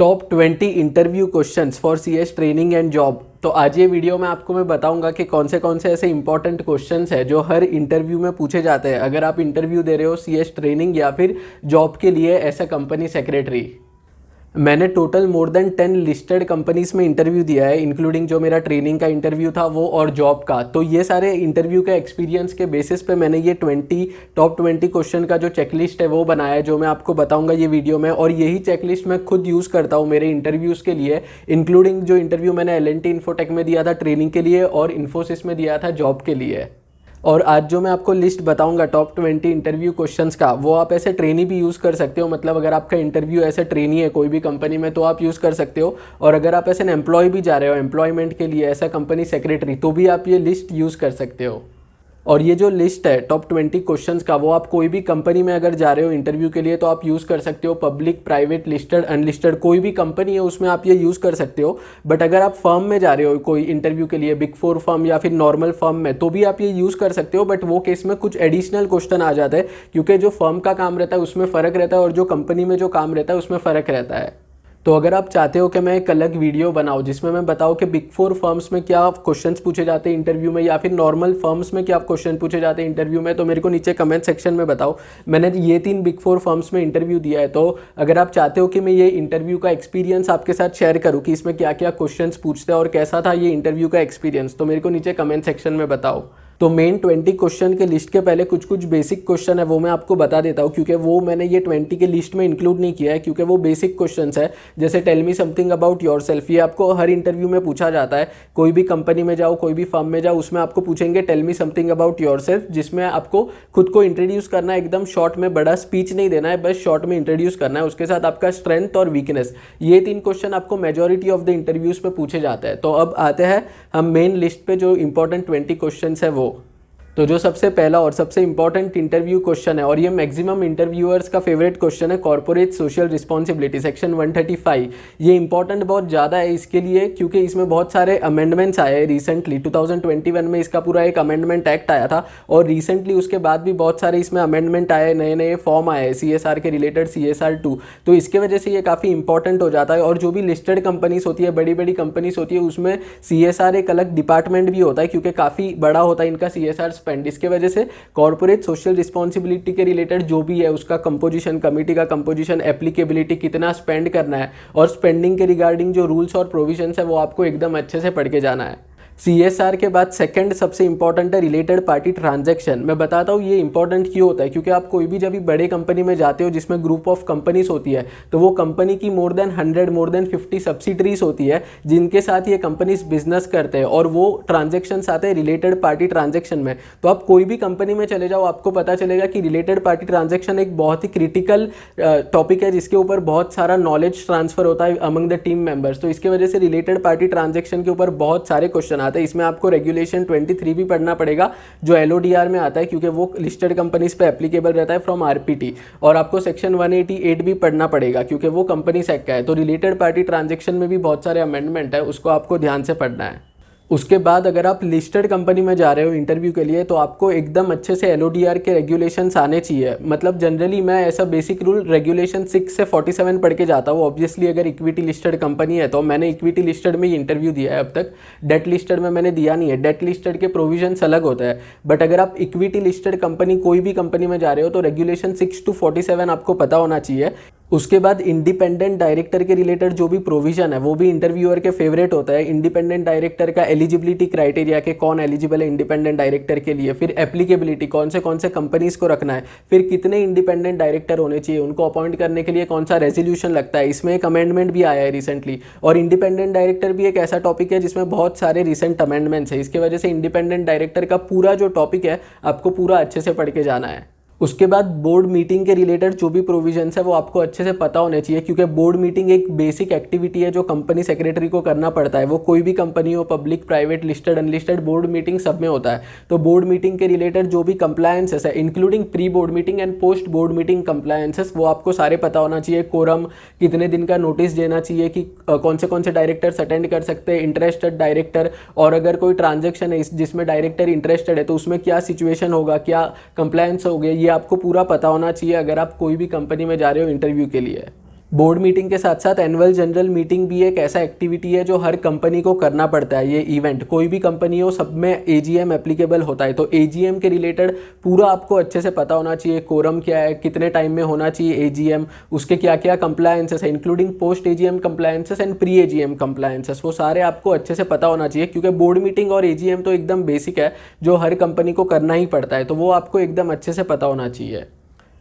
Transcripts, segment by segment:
Top 20 interview questions for CS training and job. तो आज ये वीडियो में आपको मैं बताऊंगा कि कौन से ऐसे इंपॉर्टेंट क्वेश्चंस है जो हर इंटरव्यू में पूछे जाते हैं अगर आप इंटरव्यू दे रहे हो सीएस ट्रेनिंग या फिर जॉब के लिए एज अ कंपनी सेक्रेटरी। मैंने total more than 10 listed companies में इंटरव्यू दिया है, इंक्लूडिंग जो मेरा ट्रेनिंग का इंटरव्यू था वो और जॉब का। तो ये सारे इंटरव्यू के एक्सपीरियंस के बेसिस पे मैंने ये टॉप 20 क्वेश्चन का जो चेकलिस्ट है वो बनाया है, जो मैं आपको बताऊंगा ये वीडियो में। और यही चेकलिस्ट मैं खुद यूज़ करता हूँ मेरे इंटरव्यूज़ के लिए, इंक्लूडिंग जो इंटरव्यू मैंने L&T इन्फोटेक में दिया था ट्रेनिंग के लिए और इन्फोसिस में दिया था जॉब के लिए। और आज जो मैं आपको लिस्ट बताऊंगा टॉप 20 इंटरव्यू क्वेश्चंस का, वो आप ऐसे ट्रेनी भी यूज़ कर सकते हो। मतलब अगर आपका इंटरव्यू ऐसे ट्रेनी है कोई भी कंपनी में तो आप यूज़ कर सकते हो, और अगर आप ऐसे एम्प्लॉय भी जा रहे हो एम्प्लॉयमेंट के लिए ऐसा कंपनी सेक्रेटरी, तो भी आप ये लिस्ट यूज़ कर सकते हो। और ये जो लिस्ट है टॉप 20 क्वेश्चंस का, वो आप कोई भी कंपनी में अगर जा रहे हो इंटरव्यू के लिए तो आप यूज़ कर सकते हो। पब्लिक, प्राइवेट, लिस्टेड, अनलिस्टेड, कोई भी कंपनी है उसमें आप ये यूज़ कर सकते हो। बट अगर आप फर्म में जा रहे हो कोई इंटरव्यू के लिए, बिग 4 फर्म या फिर नॉर्मल फर्म में, तो भी आप ये यूज़ कर सकते हो। बट वो केस में कुछ एडिशनल क्वेश्चन आ जाते हैं, क्योंकि जो फर्म का काम रहता है उसमें फ़र्क रहता है और जो कंपनी में जो काम रहता है उसमें फ़र्क रहता है। तो अगर आप चाहते हो कि मैं एक अलग वीडियो बनाऊं जिसमें मैं बताऊं कि बिग 4 फर्म्स में क्या क्वेश्चंस पूछे जाते हैं इंटरव्यू में या फिर नॉर्मल फर्म्स में क्या क्वेश्चन पूछे जाते हैं इंटरव्यू में, तो मेरे को नीचे कमेंट सेक्शन में बताओ। मैंने ये 3 बिग 4 फर्म्स में इंटरव्यू दिया है, तो अगर आप चाहते हो कि मैं ये इंटरव्यू का एक्सपीरियंस आपके साथ शेयर करूँ कि इसमें क्या क्या क्वेश्चंस पूछते हैं और कैसा था ये इंटरव्यू का एक्सपीरियंस, तो मेरे को नीचे कमेंट सेक्शन में बताओ। तो मेन 20 क्वेश्चन के लिस्ट के पहले कुछ बेसिक क्वेश्चन है वो मैं आपको बता देता हूँ, क्योंकि वो मैंने ये 20 के लिस्ट में इंक्लूड नहीं किया है, क्योंकि वो बेसिक क्वेश्चंस है। जैसे tell me something about yourself, ये आपको हर इंटरव्यू में पूछा जाता है। कोई भी कंपनी में जाओ, कोई भी फर्म में जाओ, उसमें आपको पूछेंगे tell me something about yourself, जिसमें आपको खुद को इंट्रोड्यूस करना है, एकदम शॉर्ट में, बड़ा स्पीच नहीं देना है, बस शॉर्ट में इंट्रोड्यूस करना है। उसके साथ आपका स्ट्रेंथ और वीकनेस, ये 3 क्वेश्चन आपको मेजॉरिटी ऑफ द इंटरव्यूज पे पूछे जाते हैं। तो अब आते हैं हम मेन लिस्ट पे जो इंपॉर्टेंट 20 क्वेश्चन है वो। तो जो सबसे पहला और सबसे इंपॉर्टेंट इंटरव्यू क्वेश्चन है, और ये मैक्सिमम इंटरव्यूअर्स का फेवरेट क्वेश्चन है, कॉर्पोरेट सोशल रिस्पॉन्सिबिलिटी सेक्शन 135। ये इंपॉर्टेंट बहुत ज़्यादा है इसके लिए, क्योंकि इसमें बहुत सारे अमेंडमेंट्स आए हैं रिसेंटली। 2021 में इसका पूरा एक अमेंडमेंट एक्ट आया था, और रिसेंटली उसके बाद भी बहुत सारे इसमें अमेंडमेंट आए, नए नए फॉर्म आए CSR के रिलेटेड, CSR 2। तो इसके वजह से ये काफ़ी इंपॉर्टेंट हो जाता है। और जो भी लिस्टेड कंपनीज होती है, बड़ी बड़ी कंपनीज होती है, उसमें CSR एक अलग डिपार्टमेंट भी होता है, क्योंकि काफ़ी बड़ा होता है इनका CSR स्पेंड। इसके वजह से कॉर्पोरेट सोशल रिस्पॉन्सिबिलिटी के रिलेटेड जो भी है उसका कंपोजिशन, कमेटी का कंपोजिशन, एप्लीकेबिलिटी, कितना स्पेंड करना है, और स्पेंडिंग के रिगार्डिंग जो रूल्स और प्रोविजंस है वो आपको एकदम अच्छे से पढ़ के जाना है। CSR के बाद सेकंड सबसे इंपॉर्टेंट है रिलेटेड पार्टी ट्रांजैक्शन। मैं बताता हूँ ये इंपॉर्टेंट क्यों होता है, क्योंकि आप कोई भी जब भी बड़े कंपनी में जाते हो जिसमें ग्रुप ऑफ कंपनीज होती है, तो वो कंपनी की मोर देन 50 सब्सिडरीज होती है जिनके साथ ये कंपनीज बिजनेस करते हैं, और वो ट्रांजेक्शन्स आते हैं रिलेटेड पार्टी ट्रांजेक्शन में। तो आप कोई भी कंपनी में चले जाओ, आपको पता चलेगा कि रिलेटेड पार्टी ट्रांजेक्शन एक बहुत ही क्रिटिकल टॉपिक है, जिसके ऊपर बहुत सारा नॉलेज ट्रांसफर होता है अमंग द टीम मेंबर्स। तो इसके वजह से रिलेटेड पार्टी ट्रांजेक्शन के ऊपर बहुत सारे क्वेश्चन आते हैं। इसमें आपको रेगुलेशन 23 भी पढ़ना पड़ेगा जो LODR में आता है, क्योंकि वो लिस्टेड कंपनीज पे एप्लीकेबल रहता है फ्रॉम RPT। और आपको सेक्शन 188 भी पढ़ना पड़ेगा, क्योंकि वो कंपनी सेक्ट का है। तो रिलेटेड पार्टी ट्रांजेक्शन में भी बहुत सारे अमेंडमेंट है, उसको आपको ध्यान से पढ़ना है। उसके बाद अगर आप लिस्टेड कंपनी में जा रहे हो इंटरव्यू के लिए, तो आपको एकदम अच्छे से LODR के रेगुलेशंस आने चाहिए। मतलब जनरली मैं ऐसा बेसिक रूल रेगुलेशन 6 से 47 पढ़ के जाता हूँ। ऑब्वियसली अगर इक्विटी लिस्टेड कंपनी है तो मैंने इक्विटी लिस्टेड में ही इंटरव्यू दिया है अब तक, डेट लिस्टेड में मैंने दिया नहीं है। डेट लिस्टेड के प्रोविजंस अलग होता है, बट अगर आप इक्विटी लिस्टेड कंपनी कोई भी कंपनी में जा रहे हो तो रेगुलेशन 6 to 47 आपको पता होना चाहिए। उसके बाद इंडिपेंडेंट डायरेक्टर के रिलेटेड जो भी प्रोविजन है वो भी इंटरव्यूअर के फेवरेट होता है। इंडिपेंडेंट डायरेक्टर का एलिजिबिलिटी क्राइटेरिया के कौन एलिजिबल है इंडिपेंडेंट डायरेक्टर के लिए, फिर एप्लीकेबिलिटी कौन से कंपनीज को रखना है, फिर कितने इंडिपेंडेंट डायरेक्टर होने चाहिए, उनको अपॉइंट करने के लिए कौन सा रेजोल्यूशन लगता है। इसमें एक अमेंडमेंट भी आया है रिसेंटली, और इंडिपेंडेंट डायरेक्टर भी एक ऐसा टॉपिक है जिसमें बहुत सारे रिसेंट अमेंडमेंट्स है। इसके वजह से इंडिपेंडेंट डायरेक्टर का पूरा जो टॉपिक है आपको पूरा अच्छे से पढ़ के जाना है। उसके बाद बोर्ड मीटिंग के रिलेटेड जो भी प्रोविजंस है वो आपको अच्छे से पता होने चाहिए, क्योंकि बोर्ड मीटिंग एक बेसिक एक्टिविटी है जो कंपनी सेक्रेटरी को करना पड़ता है। वो कोई भी कंपनी हो, public, private, listed, unlisted, board meeting सब में होता है। तो बोर्ड मीटिंग के रिलेटेड जो भी कंप्लायंसेस है, including pre board meeting and post board meeting compliances, वो आपको सारे पता होना चाहिए। कोरम, कितने दिन का नोटिस देना चाहिए कि कौन से डायरेक्टर्स अटेंड कर सकते हैं, इंटरेस्टेड डायरेक्टर, और अगर कोई ट्रांजेक्शन है जिसमें डायरेक्टर इंटरेस्टेड है तो उसमें क्या सिचुएशन होगा, क्या कंप्लायंस हो गया, ये आपको पूरा पता होना चाहिए अगर आप कोई भी कंपनी में जा रहे हो इंटरव्यू के लिए। बोर्ड मीटिंग के साथ साथ एनुअल जनरल मीटिंग भी एक ऐसा एक्टिविटी है जो हर कंपनी को करना पड़ता है। ये इवेंट कोई भी कंपनी हो सब में एजीएम एप्लीकेबल होता है। तो एजीएम के रिलेटेड पूरा आपको अच्छे से पता होना चाहिए, कोरम क्या है, कितने टाइम में होना चाहिए एजीएम, उसके क्या क्या कंप्लायंसेस है including post AGM compliances and pre AGM compliances, वो सारे आपको अच्छे से पता होना चाहिए क्योंकि बोर्ड मीटिंग और एजीएम तो एकदम बेसिक है जो हर कंपनी को करना ही पड़ता है, तो वो आपको एकदम अच्छे से पता होना चाहिए।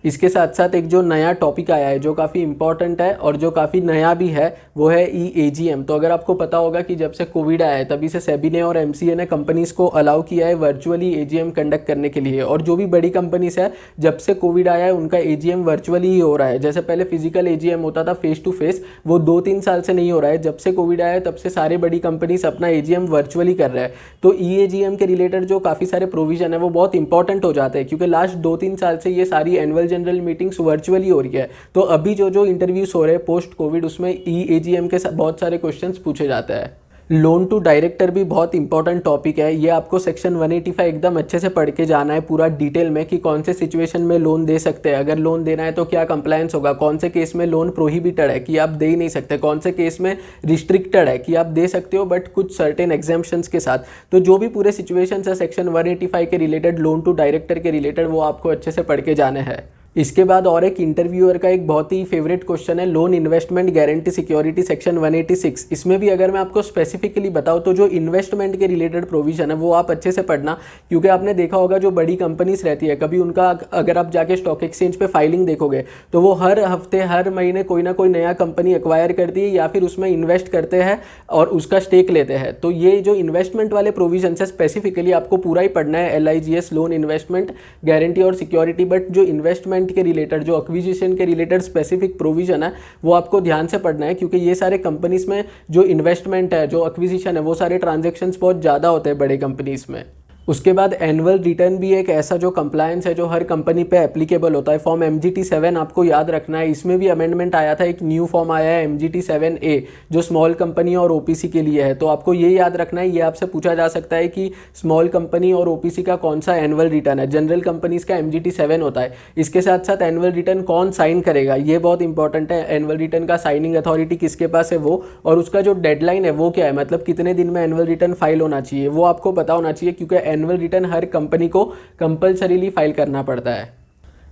इसके साथ साथ एक जो नया टॉपिक आया है जो काफ़ी इंपॉर्टेंट है और जो काफ़ी नया भी है वो है EAGM। तो अगर आपको पता होगा कि जब से कोविड आया है तभी से सेबी ने और MCA ने कंपनीज़ को अलाउ किया है वर्चुअली AGM कंडक्ट करने के लिए, और जो भी बड़ी कंपनीज है जब से कोविड आया है उनका AGM वर्चुअली ही हो रहा है। जैसे पहले फिजिकल AGM होता था फेस टू फेस, वो 2-3 साल से नहीं हो रहा है। जब से कोविड आया है तब से सारे बड़ी कंपनीज अपना AGM वर्चुअली कर रहे हैं। तो EAGM के रिलेटेड जो काफ़ी सारे प्रोविजन है वो बहुत इंपॉर्टेंट हो जाते हैं क्योंकि लास्ट 2-3 साल से ये सारी एनुअल जनरल मीटिंग्स वर्चुअली हो रही है। तो अभी जो इंटरव्यूज हो रहे हैं पोस्ट कोविड उसमें EAGM के बहुत सारे क्वेश्चंस पूछे जाते हैं। लोन टू डायरेक्टर भी बहुत इंपॉर्टेंट टॉपिक है। ये आपको सेक्शन 185 एकदम अच्छे से पढ़ के जाना है पूरा डिटेल में कि कौन से सिचुएशन में लोन दे सकते हैं, अगर लोन देना है तो क्या कंप्लायंस होगा, कौन से केस में लोन प्रोहिबिटेड है कि आप दे ही नहीं सकते, कौन से केस में रिस्ट्रिक्टेड है कि आप दे सकते हो बट कुछ सर्टेन एग्जाम्पशंस के साथ। तो जो भी पूरे सिचुएशन है सेक्शन 185 के रिलेटेड लोन टू डायरेक्टर के रिलेटेड वो आपको अच्छे से पढ़ के जाने हैं। इसके बाद और एक इंटरव्यूअर का एक बहुत ही फेवरेट क्वेश्चन है loan investment guarantee security section 186। इसमें भी अगर मैं आपको स्पेसिफिकली बताऊं तो जो इन्वेस्टमेंट के रिलेटेड प्रोविजन है वो आप अच्छे से पढ़ना, क्योंकि आपने देखा होगा जो बड़ी कंपनीज रहती है कभी उनका अगर आप जाके स्टॉक एक्सचेंज पे फाइलिंग देखोगे तो वो हर हफ्ते हर महीने कोई ना कोई नया कंपनी एक्वायर करती है या फिर उसमें इन्वेस्ट करते हैं और उसका स्टेक लेते हैं। तो ये जो इन्वेस्टमेंट वाले प्रोविजन है स्पेसिफिकली आपको पूरा ही पढ़ना है, LIGS लोन इन्वेस्टमेंट गारंटी और सिक्योरिटी। बट जो इन्वेस्टमेंट के रिलेटेड जो एक्विजिशन के रिलेटेड स्पेसिफिक प्रोविजन है वो आपको ध्यान से पढ़ना है क्योंकि ये सारे कंपनीज में जो इन्वेस्टमेंट है जो एक्विजिशन है वो सारे ट्रांजैक्शंस बहुत ज़्यादा होते हैं बड़े कंपनीज में। उसके बाद एनुअल रिटर्न भी एक ऐसा जो कंप्लायंस है जो हर कंपनी पे एप्लीकेबल होता है। फॉर्म MGT7 आपको याद रखना है। इसमें भी अमेंडमेंट आया था, एक न्यू फॉर्म आया है MGT7A जो स्मॉल कंपनी और OPC के लिए है। तो आपको ये याद रखना है, ये आपसे पूछा जा सकता है कि स्मॉल कंपनी और OPC का कौन सा एनुअल रिटर्न है। जनरल कंपनीज का MGT7 होता है। इसके साथ साथ एनुअल रिटर्न कौन साइन करेगा ये बहुत इंपॉर्टेंट है। एनुअल रिटर्न का साइनिंग अथॉरिटी किसके पास है वो, और उसका जो डेडलाइन है वो क्या है, मतलब कितने दिन में एनुअल रिटर्न फाइल होना चाहिए वो आपको पता होना चाहिए क्योंकि एनुअल रिटर्न हर कंपनी को कंपलसरीली फाइल करना पड़ता है।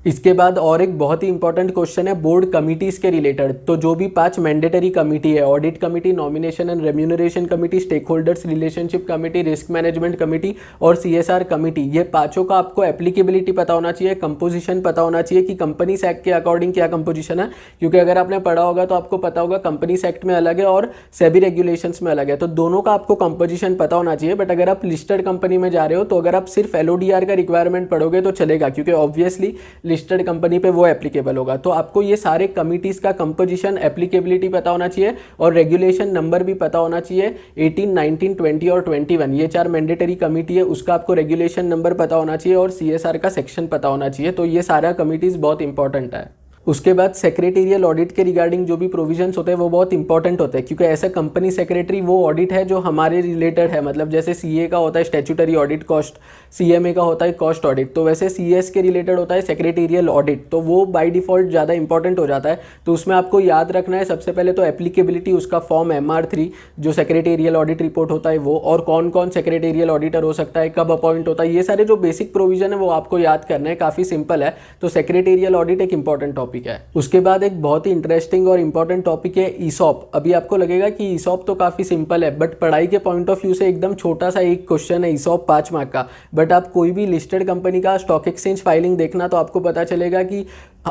इसके बाद और एक बहुत ही इंपॉर्टेंट क्वेश्चन है बोर्ड कमिटीज के रिलेटेड। तो जो भी 5 मैंडेटरी कमिटी है, audit committee, nomination and remuneration committee, stakeholders relationship committee, risk management committee और CSR कमिटी, ये पांचों का आपको एप्लीकेबिलिटी पता होना चाहिए, कंपोजिशन पता होना चाहिए कि कंपनीज एक्ट के अकॉर्डिंग क्या कंपोजिशन है। क्योंकि अगर आपने पढ़ा होगा तो आपको पता होगा कंपनीज एक्ट में अलग है और सेबी रेगुलेशंस में अलग है, तो दोनों का आपको कंपोजिशन पता होना चाहिए। बट अगर आप लिस्टेड कंपनी में जा रहे हो तो अगर आप सिर्फ LODR का रिक्वायरमेंट पढ़ोगे तो चलेगा क्योंकि ऑब्वियसली लिस्टेड कंपनी पे वो एप्लीकेबल होगा। तो आपको ये सारे कमिटीज का कंपोजिशन, एप्लीकेबिलिटी पता होना चाहिए और रेगुलेशन नंबर भी पता होना चाहिए। 18, 19, 20 और 21 ये 4 मैंडेटरी कमिटी है, उसका आपको रेगुलेशन नंबर पता होना चाहिए और CSR का सेक्शन पता होना चाहिए। तो ये सारा कमिटीज बहुत इंपॉर्टेंट है। उसके बाद सेक्रेटेरियल ऑडिट के रिगार्डिंग जो भी प्रोविजंस होते हैं वो बहुत इंपॉर्टेंट होते हैं क्योंकि ऐसा कंपनी सेक्रेटरी वो ऑडिट है जो हमारे रिलेटेड है। मतलब जैसे CA का होता है स्टैट्यूटरी ऑडिट कॉस्ट, CMA का होता है कॉस्ट ऑडिट, तो वैसे CS के रिलेटेड होता है सेक्रेटेरियल ऑडिट। तो वो बाय डिफॉल्ट ज़्यादा इंपॉर्टेंट हो जाता है। तो उसमें आपको याद रखना है सबसे पहले तो एप्लीकेबिलिटी, उसका फॉर्म MR3 जो सेक्रेटेरियल ऑडिट रिपोर्ट होता है वो, और कौन कौन सेक्रेटेरियल ऑडिटर हो सकता है, कब अपॉइंट होता है, ये सारे जो बेसिक प्रोविजन है वो आपको याद करना है। काफ़ी सिंपल है। तो सेक्रेटेरियल ऑडिट एक इंपॉर्टेंट टॉपिक है। उसके बाद एक बहुत ही इंटरेस्टिंग और इंपॉर्टेंट टॉपिक है ESOP। अभी आपको लगेगा कि ESOP तो काफ़ी सिंपल है बट पढ़ाई के पॉइंट ऑफ व्यू से एकदम छोटा सा एक क्वेश्चन है ESOP 5 मार्क का। बट आप कोई भी लिस्टेड कंपनी का स्टॉक एक्सचेंज फाइलिंग देखना तो आपको पता चलेगा कि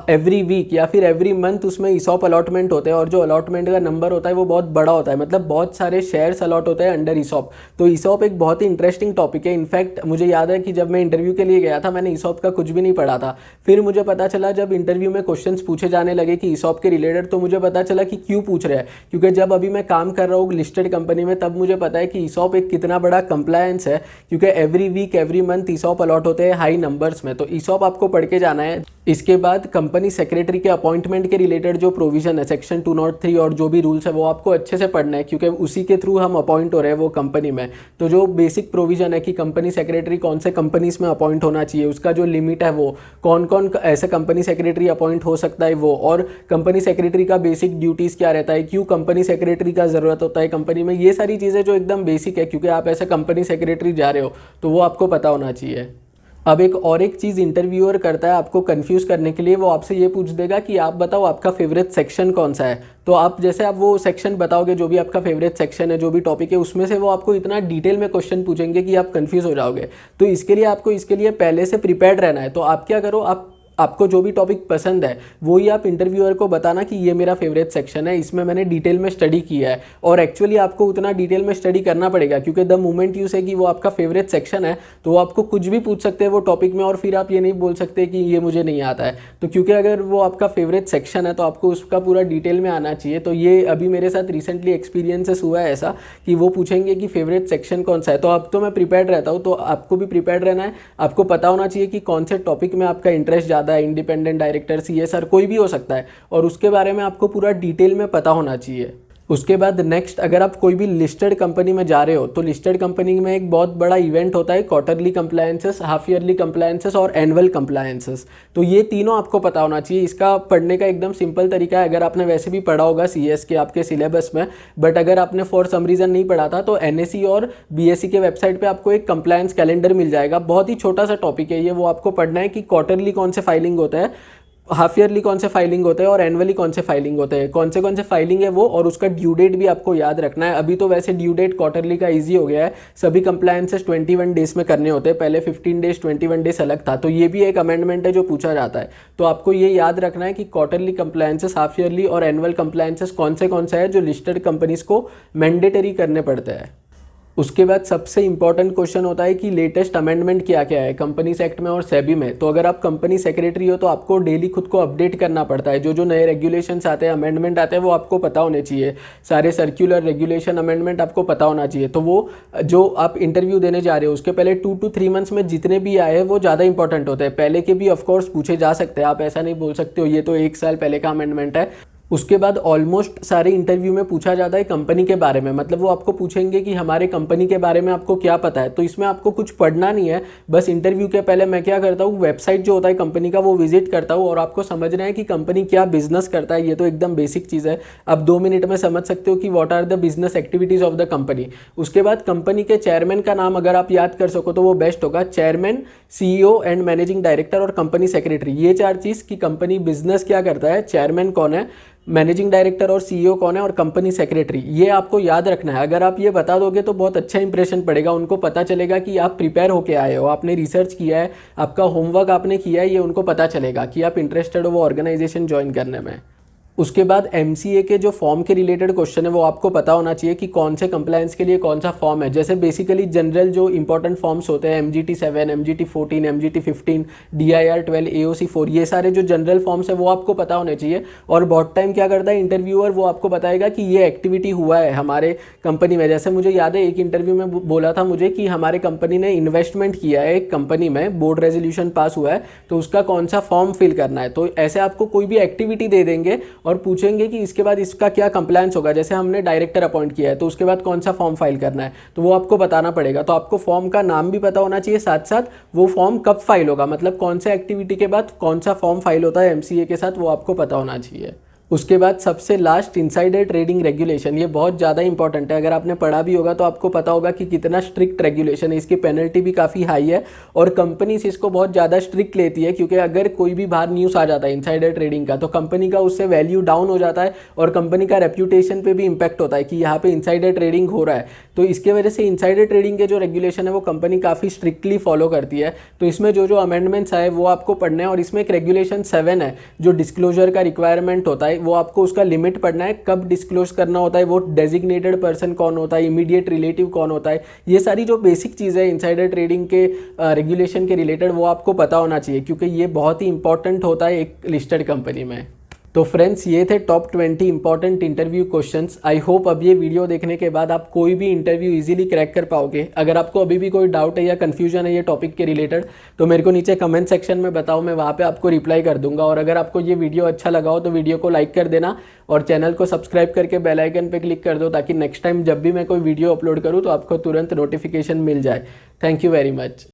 एवरी वीक या फिर एवरी मंथ उसमें ESOP अलॉटमेंट होते हैं और जो अलॉटमेंट का नंबर होता है वो बहुत बड़ा होता है, मतलब बहुत सारे शेयर्स अलॉट होते हैं अंडर ESOP। तो ESOP एक बहुत ही इंटरेस्टिंग टॉपिक है। इनफैक्ट मुझे याद है कि जब मैं इंटरव्यू के लिए गया था मैंने ESOP का कुछ भी नहीं पढ़ा था। फिर मुझे पता चला जब इंटरव्यू में क्वेश्चंस पूछे जाने लगे कि ESOP के रिलेटेड, तो मुझे पता चला कि क्यों पूछ रहे हैं। क्योंकि जब अभी मैं काम कर रहा हूँ लिस्टेड कंपनी में तब मुझे पता है कि ESOP एक कितना बड़ा कंप्लायंस है, क्योंकि every week every month ESOP allot होते हैं हाई नंबर्स में। तो ESOP आपको पढ़ के जाना है। इसके बाद कंपनी सेक्रेटरी के अपॉइंटमेंट के रिलेटेड जो प्रोविजन है सेक्शन 203 और जो भी रूल्स है वो आपको अच्छे से पढ़ना है, क्योंकि उसी के थ्रू हम अपॉइंट हो रहे हैं वो कंपनी में। तो जो बेसिक प्रोविजन है कि कंपनी सेक्रेटरी कौन से कंपनीज में अपॉइंट होना चाहिए, उसका जो लिमिट है वो कौन कौन ऐसे कंपनी सेक्रेटरी अपॉइंट हो सकता है वो, और कंपनी सेक्रेटरी का बेसिक ड्यूटीज़ क्या रहता है, क्यों कंपनी सेक्रेटरी का ज़रूरत होता है कंपनी में, ये सारी चीज़ें जो एकदम बेसिक है, क्योंकि आप ऐसे कंपनी सेक्रेटरी जा रहे हो तो वो आपको पता होना चाहिए। अब एक चीज़ इंटरव्यूअर करता है आपको कंफ्यूज करने के लिए, वो आपसे ये पूछ देगा कि आप बताओ आपका फेवरेट सेक्शन कौन सा है। तो आप जैसे आप वो सेक्शन बताओगे, जो भी आपका फेवरेट सेक्शन है, जो भी टॉपिक है, उसमें से वो आपको इतना डिटेल में क्वेश्चन पूछेंगे कि आप कंफ्यूज हो जाओगे। तो इसके लिए आपको इसके लिए पहले से प्रिपेयर्ड रहना है। तो आप क्या करो, आपको जो भी टॉपिक पसंद है वो ही आप इंटरव्यूअर को बताना कि ये मेरा फेवरेट सेक्शन है, इसमें मैंने डिटेल में स्टडी किया है। और एक्चुअली आपको उतना डिटेल में स्टडी करना पड़ेगा, क्योंकि द मोमेंट यू से कि वो आपका फेवरेट सेक्शन है तो वो आपको कुछ भी पूछ सकते हैं वो टॉपिक में, और फिर आप ये नहीं बोल सकते कि ये मुझे नहीं आता है। तो क्योंकि अगर वो आपका फेवरेट सेक्शन है तो आपको उसका पूरा डिटेल में आना चाहिए। तो ये अभी मेरे साथ रिसेंटली एक्सपीरियंसेस हुआ है ऐसा कि वो पूछेंगे कि फेवरेट सेक्शन कौन सा है। तो अब तो मैं प्रिपेयर्ड रहता हूँ, तो आपको भी प्रिपेयर्ड रहना है। आपको पता होना चाहिए कि कौन से टॉपिक में आपका इंटरेस्ट ज़्यादा है, इंडिपेंडेंट डायरेक्टर, सीएसआर, कोई भी हो सकता है, और उसके बारे में आपको पूरा डिटेल में पता होना चाहिए। उसके बाद नेक्स्ट, अगर आप कोई भी लिस्टेड कंपनी में जा रहे हो तो लिस्टेड कंपनी में एक बहुत बड़ा इवेंट होता है, quarterly compliances, half yearly compliances और एनुअल कंप्लायंसेस। तो ये तीनों आपको पता होना चाहिए। इसका पढ़ने का एकदम सिंपल तरीका है, अगर आपने वैसे भी पढ़ा होगा सीएस के आपके सिलेबस में, बट अगर आपने फॉर सम रीज़न नहीं पढ़ा था तो एनएससी और बीएससी के वेबसाइट पर आपको एक कंप्लायंस कैलेंडर मिल जाएगा। बहुत ही छोटा सा टॉपिक है ये, वो आपको पढ़ना है कि क्वार्टरली कौन से फाइलिंग होता है, हाफ ईयरली कौन से फाइलिंग होते हैं और एनुअली कौन से फाइलिंग होते हैं, कौन से फाइलिंग है वो, और उसका ड्यू डेट भी आपको याद रखना है। अभी तो वैसे ड्यू डेट क्वार्टरली का इजी हो गया है, सभी कंप्लायंसेस 21 डेज में करने होते हैं, पहले 15 डेज 21 डेज अलग था। तो ये भी एक अमेंडमेंट है जो पूछा जाता है। तो आपको ये याद रखना है कि क्वार्टरली कंप्लायंसेस, हाफ ईयरली और एनुअल कंप्लायंसेस कौन से है जो लिस्टेड कंपनीज को मैंडेटरी करने पड़ते हैं। उसके बाद सबसे इंपॉर्टेंट क्वेश्चन होता है कि लेटेस्ट अमेंडमेंट क्या क्या है कंपनीज एक्ट में और सेबी में। तो अगर आप कंपनी सेक्रेटरी हो तो आपको डेली खुद को अपडेट करना पड़ता है। जो नए रेगुलेशंस आते हैं, अमेंडमेंट आते हैं, वो आपको पता होने चाहिए। सारे सर्कुलर रेगुलेशन अमेंडमेंट आपको पता होना चाहिए। तो वो जो आप इंटरव्यू देने जा रहे हो उसके पहले 2 to 3 मंथ्स में जितने भी आए हैं वो ज़्यादा इंपॉर्टेंट होते हैं। पहले के भी ऑफकोर्स पूछे जा सकते हैं, आप ऐसा नहीं बोल सकते हो ये तो 1 साल पहले का अमेंडमेंट है। उसके बाद ऑलमोस्ट सारे इंटरव्यू में पूछा जाता है कंपनी के बारे में, मतलब वो आपको पूछेंगे कि हमारे कंपनी के बारे में आपको क्या पता है। तो इसमें आपको कुछ पढ़ना नहीं है, बस इंटरव्यू के पहले मैं क्या करता हूँ, वेबसाइट जो होता है कंपनी का वो विजिट करता हूँ और आपको समझना है कि कंपनी क्या बिजनेस करता है। ये तो एकदम बेसिक चीज़ है, आप 2 मिनट में समझ सकते हो कि what are the business activities of the company. उसके बाद कंपनी के चेयरमैन का नाम अगर आप याद कर सको तो वो बेस्ट होगा। Chairman, CEO and managing director और कंपनी सेक्रेटरी, ये 4 चीज़ कि कंपनी बिजनेस क्या करता है, चेयरमैन कौन है, मैनेजिंग डायरेक्टर और सीईओ कौन है और कंपनी सेक्रेटरी, ये आपको याद रखना है। अगर आप ये बता दोगे तो बहुत अच्छा इंप्रेशन पड़ेगा, उनको पता चलेगा कि आप प्रिपेयर होके आए हो, आपने रिसर्च किया है, आपका होमवर्क आपने किया है, ये उनको पता चलेगा कि आप इंटरेस्टेड हो वो ऑर्गेनाइजेशन ज्वाइन करने में। उसके बाद एमसीए के जो फॉर्म के रिलेटेड क्वेश्चन है वो आपको पता होना चाहिए कि कौन से कंप्लायंस के लिए कौन सा फॉर्म है। जैसे बेसिकली जनरल जो इंपॉर्टेंट फॉर्म्स होते हैं, MGT 7, MGT 14, MGT 15, DIR 12, AOC 4, ये सारे जो जनरल फॉर्म्स है वो आपको पता होने चाहिए। और बहुत टाइम क्या करता है इंटरव्यूअर, वो आपको बताएगा कि ये एक्टिविटी हुआ है हमारे कंपनी में। जैसे मुझे याद है एक इंटरव्यू में बोला था मुझे कि हमारे कंपनी ने इन्वेस्टमेंट किया है एक कंपनी में, बोर्ड रेजोल्यूशन पास हुआ है, तो उसका कौन सा फॉर्म फिल करना है। तो ऐसे आपको कोई भी एक्टिविटी दे देंगे और पूछेंगे कि इसके बाद इसका क्या कंप्लायंस होगा। जैसे हमने डायरेक्टर अपॉइंट किया है तो उसके बाद कौन सा फॉर्म फाइल करना है, तो वो आपको बताना पड़ेगा। तो आपको फॉर्म का नाम भी पता होना चाहिए, साथ साथ वो फॉर्म कब फाइल होगा, मतलब कौन से एक्टिविटी के बाद कौन सा फॉर्म फाइल होता है एमसीए के साथ, वो आपको पता होना चाहिए। उसके बाद सबसे लास्ट इनसाइडर ट्रेडिंग रेगुलेशन, ये बहुत ज़्यादा इंपॉर्टेंट है। अगर आपने पढ़ा भी होगा तो आपको पता होगा कि कितना स्ट्रिक्ट रेगुलेशन है, इसकी पेनल्टी भी काफ़ी हाई है और कंपनीज इसको बहुत ज़्यादा स्ट्रिक्ट लेती है, क्योंकि अगर कोई भी बाहर न्यूज़ आ जाता है इनसाइडर ट्रेडिंग का तो कंपनी का उससे वैल्यू डाउन हो जाता है और कंपनी का रेप्यूटेशन पे भी इंपैक्ट होता है कि यहाँ पे इनसाइडर ट्रेडिंग हो रहा है। तो इसके वजह से इनसाइडर ट्रेडिंग के जो रेगुलेशन है वो कंपनी काफ़ी स्ट्रिक्टली फॉलो करती है। तो इसमें जो अमेंडमेंट्स आए वो आपको पढ़ना है। और इसमें एक रेगुलेशन 7 है जो डिस्क्लोजर का रिक्वायरमेंट होता है, वो आपको उसका लिमिट पढ़ना है, कब डिस्क्लोज करना होता है, वो डेजिग्नेटेड पर्सन कौन होता है, इमीडिएट रिलेटिव कौन होता है, ये सारी जो बेसिक चीज़ें हैं इनसाइडर ट्रेडिंग के रेगुलेशन के रिलेटेड वो आपको पता होना चाहिए, क्योंकि ये बहुत ही इंपॉर्टेंट होता है एक लिस्टेड कंपनी में। तो फ्रेंड्स ये थे top 20 important interview questions. I hope अब ये वीडियो देखने के बाद आप कोई भी इंटरव्यू इजीली क्रैक कर पाओगे। अगर आपको अभी भी कोई डाउट है या कन्फ्यूजन है ये टॉपिक के रिलेटेड तो मेरे को नीचे कमेंट सेक्शन में बताओ, मैं वहाँ पे आपको रिप्लाई कर दूंगा। और अगर आपको ये वीडियो अच्छा लगा हो तो वीडियो को लाइक कर देना और चैनल को सब्सक्राइब करके बेल आइकन पे क्लिक कर दो, ताकि नेक्स्ट टाइम जब भी मैं कोई वीडियो अपलोड करूँ तो आपको तुरंत नोटिफिकेशन मिल जाए। Thank you very much.